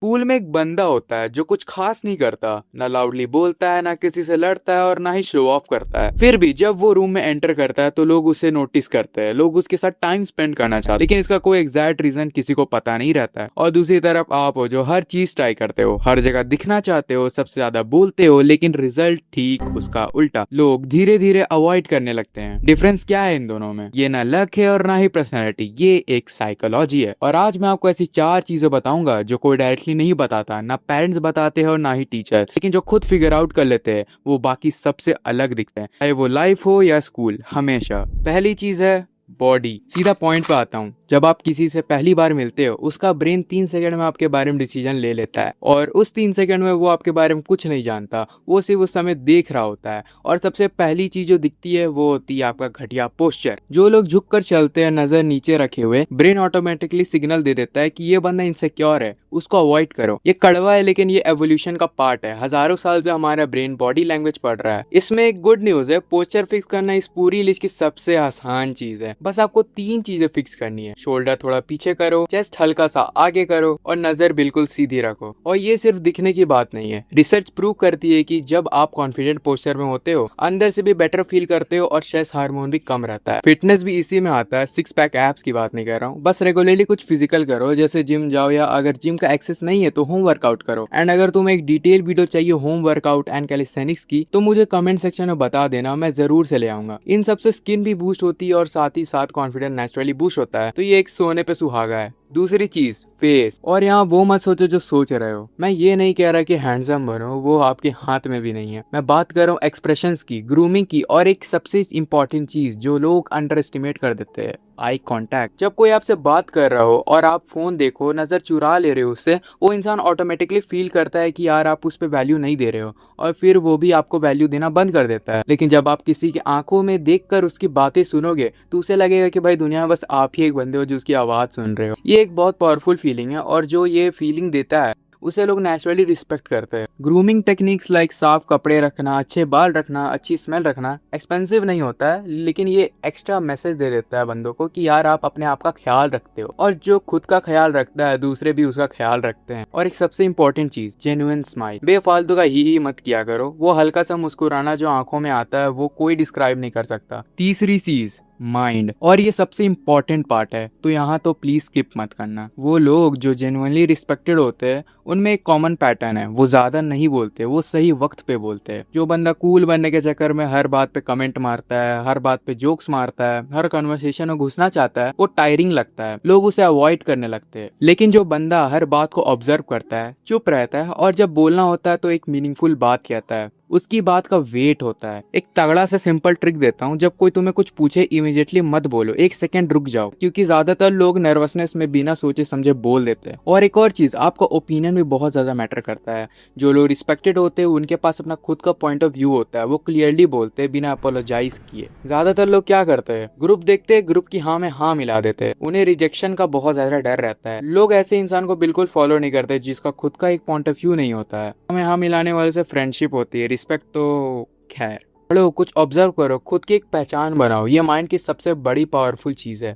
School में एक बंदा होता है जो कुछ खास नहीं करता, ना लाउडली बोलता है, ना किसी से लड़ता है और ना ही शो ऑफ करता है। फिर भी जब वो रूम में एंटर करता है तो लोग उसे नोटिस करते हैं, लोग उसके साथ टाइम स्पेंड करना चाहते हैं, लेकिन इसका कोई एग्जैक्ट रीजन किसी को पता नहीं रहता है। और दूसरी तरफ आप हो जो हर चीज ट्राई करते हो, हर जगह दिखना चाहते हो, सबसे ज्यादा बोलते हो, लेकिन रिजल्ट ठीक उसका उल्टा। लोग धीरे धीरे अवॉइड करने लगते हैं। डिफरेंस क्या है इन दोनों में? ये ना लक है और ना ही पर्सनैलिटी, ये एक साइकोलॉजी है। और आज मैं आपको ऐसी 4 चीजें बताऊंगा जो कोई डायरेक्टली नहीं बताता, ना पेरेंट्स बताते हैं और ना ही टीचर, लेकिन जो खुद फिगर आउट कर लेते हैं वो बाकी सबसे अलग दिखते हैं, चाहे वो लाइफ हो या स्कूल। हमेशा पहली चीज है बॉडी। सीधा पॉइंट पे आता हूँ। जब आप किसी से पहली बार मिलते हो, उसका ब्रेन 3 सेकंड में आपके बारे में डिसीजन ले लेता है, और उस 3 सेकंड में वो आपके बारे में कुछ नहीं जानता, वो सिर्फ उस समय देख रहा होता है। और सबसे पहली चीज जो दिखती है वो होती है आपका घटिया पोस्चर। जो लोग झुककर चलते हैं नजर नीचे रखे हुए, ब्रेन ऑटोमेटिकली सिग्नल दे देता है कि ये बंदा इनसिक्योर है, उसको अवॉइड करो। ये कड़वा है लेकिन ये एवोल्यूशन का पार्ट है। हजारों साल से हमारा ब्रेन बॉडी लैंग्वेज पढ़ रहा है। इसमें एक गुड न्यूज है, पोस्चर फिक्स करना इस पूरी लिस्ट की सबसे आसान चीज है। बस आपको 3 चीजें फिक्स करनी है। शोल्डर थोड़ा पीछे करो, चेस्ट हल्का सा आगे करो, और नजर बिल्कुल सीधी रखो। और ये सिर्फ दिखने की बात नहीं है, रिसर्च प्रूव करती है कि जब आप कॉन्फिडेंट पोस्चर में होते हो, अंदर से भी बेटर फील करते हो और स्ट्रेस हार्मोन भी कम रहता है। फिटनेस भी इसी में आता है। 6 पैक एब्स की बात नहीं कर रहा हूँ, बस रेगुलरली कुछ फिजिकल करो, जैसे जिम जाओ, या अगर जिम का एक्सेस नहीं है तो होम वर्कआउट करो। एंड अगर तुम्हें एक डिटेल वीडियो चाहिए होम वर्कआउट एंड कैलिस्थेनिक्स की, तो मुझे कमेंट सेक्शन में बता देना, मैं जरूर से ले आऊंगा। इन सबसे स्किन भी बूस्ट होती है और साथ ही साथ कॉन्फिडेंस नेचुरली बूस्ट होता है। तो ये एक सोने पे सुहागा है। दूसरी चीज फेस। और यहाँ वो मत सोचो जो सोच रहे हो। मैं ये नहीं कह रहा कि हैंडसम बनो, वो आपके हाथ में भी नहीं है। मैं बात कर रहा हूँ एक्सप्रेशंस की, ग्रूमिंग की, और एक सबसे इंपॉर्टेंट चीज जो लोग अंडर एस्टिमेट कर देते हैं, आई कांटेक्ट। जब कोई आपसे बात कर रहा हो और आप फोन देखो, नजर चुरा ले रहे हो उससे, वो इंसान ऑटोमेटिकली फील करता है कि यार आप उस पर वैल्यू नहीं दे रहे हो, और फिर वो भी आपको वैल्यू देना बंद कर देता है। लेकिन जब आप किसी की आंखों में देखकर उसकी बातें सुनोगे तो उसे लगेगा कि भाई दुनिया में बस आप ही एक बंदे हो जो उसकी आवाज सुन रहे हो। ये एक बहुत पावरफुल फीलिंग है, और जो ये फीलिंग देता है उसे लोग नेचुरली रिस्पेक्ट करते हैं। ग्रूमिंग टेक्निक्स लाइक साफ कपड़े रखना, अच्छे बाल रखना, अच्छी स्मेल रखना एक्सपेंसिव नहीं होता है, लेकिन ये एक्स्ट्रा मैसेज दे देता है बंदों को कि यार आप अपने आप का ख्याल रखते हो। और जो खुद का ख्याल रखता है, दूसरे भी उसका ख्याल रखते हैं। और एक सबसे इंपॉर्टेंट चीज, जेन्युइन स्माइल। बेफालतू का ही मत किया करो। वो हल्का सा मुस्कुराना जो आंखों में आता है वो कोई डिस्क्राइब नहीं कर सकता। तीसरी चीज, माइंड। और ये सबसे इंपॉर्टेंट पार्ट है, तो यहाँ तो प्लीज स्किप मत करना। वो लोग जो जेन्युइनली रिस्पेक्टेड होते हैं उनमें एक कॉमन पैटर्न है, वो ज्यादा नहीं बोलते, वो सही वक्त पे बोलते हैं। जो बंदा कूल बनने के चक्कर में हर बात पे कमेंट मारता है, हर बात पे जोक्स मारता है, हर कन्वर्सेशन में घुसना चाहता है, वो टायरिंग लगता है, लोग उसे अवॉइड करने लगते हैं। लेकिन जो बंदा हर बात को ऑब्जर्व करता है, चुप रहता है, और जब बोलना होता है तो एक मीनिंगफुल बात कहता है, उसकी बात का वेट होता है। एक तगड़ा सा सिंपल ट्रिक देता हूँ, जब कोई तुम्हें कुछ पूछे इमीडिएटली मत बोलो, 1 सेकंड रुक जाओ, क्योंकि ज्यादातर लोग नर्वसनेस में बिना सोचे समझे बोल देते हैं। और एक और चीज, आपका ओपिनियन भी बहुत ज्यादा मैटर करता है। जो लोग रिस्पेक्टेड होते हैं उनके पास अपना खुद का पॉइंट ऑफ व्यू होता है, वो क्लियरली बोलते हैं बिना अपोलोजाइज किए। ज्यादातर लोग क्या करते हैं, ग्रुप देखते हैं, ग्रुप की हाँ में हाँ मिला देते हैं। उन्हें रिजेक्शन का बहुत ज्यादा डर रहता है। लोग ऐसे इंसान को बिल्कुल फॉलो नहीं करते जिसका खुद का एक पॉइंट ऑफ व्यू नहीं होता है। हमें हाँ मिलाने वाले से फ्रेंडशिप होती है, रिस्पेक्ट तो खैर। पढ़ो, कुछ ऑब्जर्व करो, खुद की एक पहचान बनाओ, ये माइंड की सबसे बड़ी पावरफुल चीज है।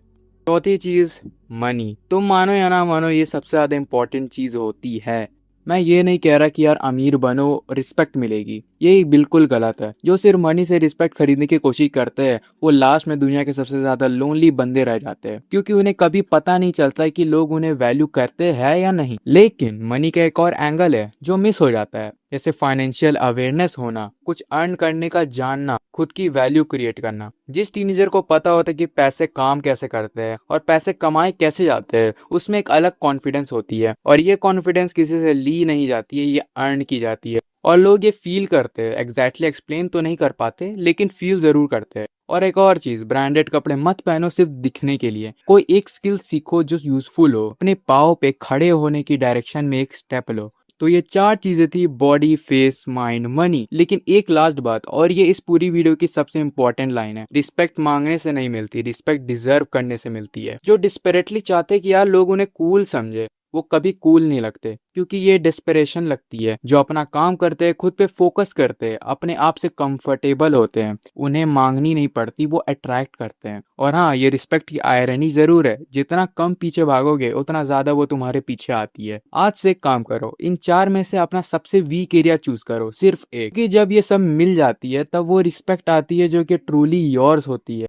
चौथी चीज, मनी। तुम मानो या ना मानो, ये सबसे ज्यादा इंपॉर्टेंट चीज होती है। मैं ये नहीं कह रहा कि यार अमीर बनो रिस्पेक्ट मिलेगी, ये बिल्कुल गलत है। जो सिर्फ मनी से रिस्पेक्ट खरीदने की कोशिश करते हैं वो लास्ट में दुनिया के सबसे ज्यादा लोनली बंदे रह जाते हैं, क्योंकि उन्हें कभी पता नहीं चलता कि लोग उन्हें वैल्यू करते हैं या नहीं। लेकिन मनी का एक और एंगल है जो मिस हो जाता है, जैसे फाइनेंशियल अवेयरनेस होना, कुछ अर्न करने का जानना, खुद की वैल्यू क्रिएट करना। जिस टीनेजर को पता होता है कि पैसे काम कैसे करते हैं और पैसे कमाए कैसे जाते हैं, उसमें एक अलग कॉन्फिडेंस होती है, और ये कॉन्फिडेंस किसी से ली नहीं जाती है, ये अर्न की जाती है। और लोग ये फील करते हैं, एग्जैक्टली एक्सप्लेन तो नहीं कर पाते लेकिन फील जरूर करते हैं। और एक और चीज, ब्रांडेड कपड़े मत पहनो सिर्फ दिखने के लिए। कोई एक स्किल सीखो जो यूजफुल हो, अपने पाँव पे खड़े होने की डायरेक्शन में एक स्टेप लो। तो ये 4 चीजें थी, बॉडी, फेस, माइंड, मनी। लेकिन एक लास्ट बात, और ये इस पूरी वीडियो की सबसे इंपॉर्टेंट लाइन है, रिस्पेक्ट मांगने से नहीं मिलती, रिस्पेक्ट डिजर्व करने से मिलती है। जो डिस्परेटली चाहते कि यार लोग उन्हें कूल समझे, वो कभी कूल नहीं लगते, क्योंकि ये डेस्परेशन लगती है। जो अपना काम करते हैं, खुद पे फोकस करते हैं, अपने आप से कंफर्टेबल होते हैं, उन्हें मांगनी नहीं पड़ती, वो अट्रैक्ट करते हैं। और हाँ, ये रिस्पेक्ट की आयरनी जरूर है, जितना कम पीछे भागोगे उतना ज्यादा वो तुम्हारे पीछे आती है। आज से एक काम करो, इन 4 में से अपना सबसे वीक एरिया चूज करो, सिर्फ एक, कि जब ये सब मिल जाती है तब वो रिस्पेक्ट आती है जो कि ट्रूली योर्स होती है।